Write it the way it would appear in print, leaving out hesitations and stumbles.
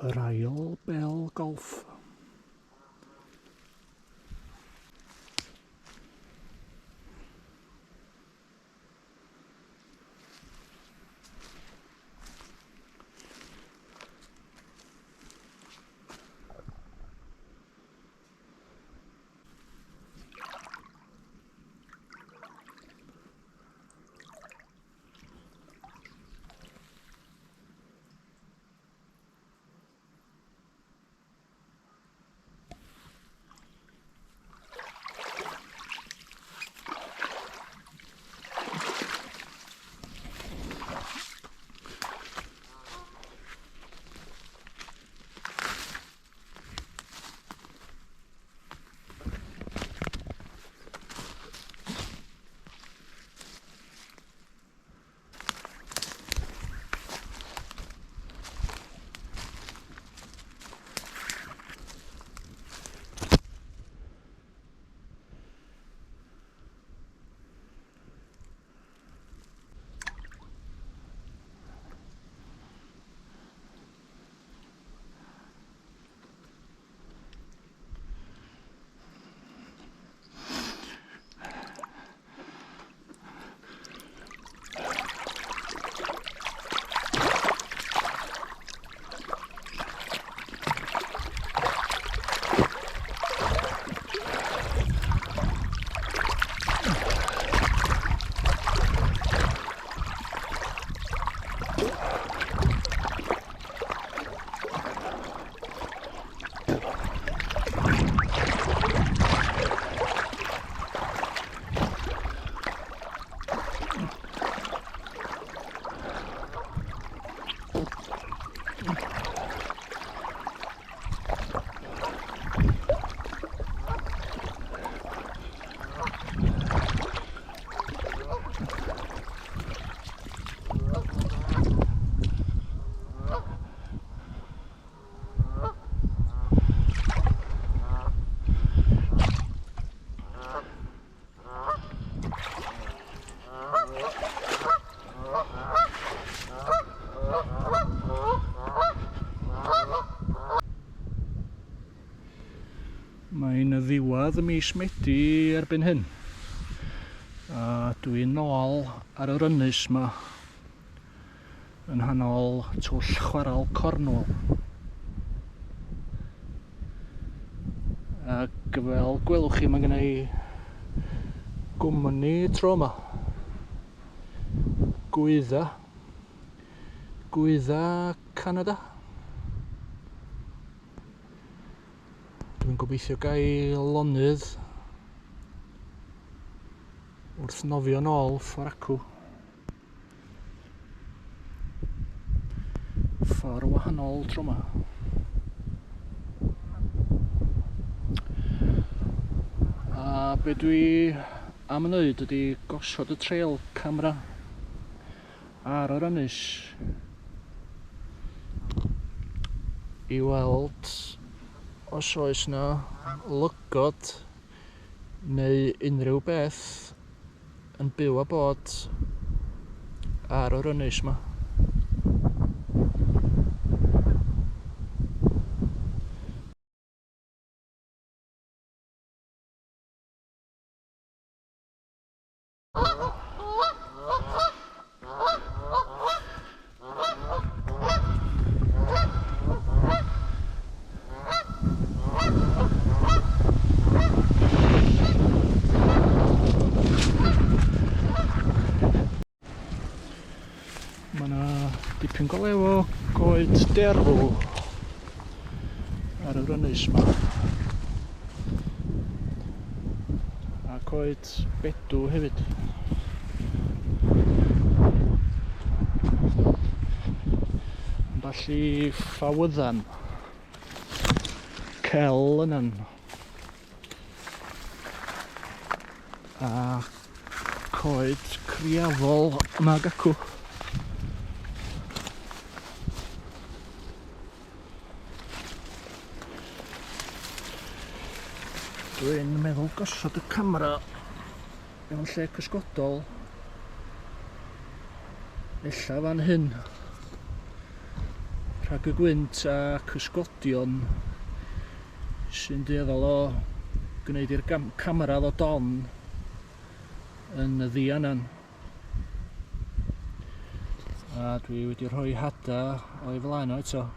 Yr ail bêl golff. Mae'n ddiwedd y mis Medi erbyn hyn. Dwi'n nôl ar yr ynys yma yn nghanol twll chwaral Cornwall. Ac fel gwelwch chi, mae gen i gwmni tro yma. Gwydda Canada. Dwi'n gobeithio gael lonydd wrth nofio nôl ffor acw. Ffor wahanol tro yma. A be dwi am yn wneud ydy gosod y trail camera ar yr ynys i weld os oes na lygod neu unrhyw beth yn byw a bod ar yr ynys yma. Mae yna dipyn go lew o goed derw ar yr ynys yma. A goed bedw hefyd. Amball i ffawyddan. Cel yna'n. A coed criafol mag acw. Dwi'n meddwl gosod y camera mewn lle cysgodol, ella fan hyn, rhag y gwynt a cysgodion sy'n dueddol o gwneud i'r camera ddod on yn y ddianan. A dwi wedi rhoi hada o'i flaen o eto.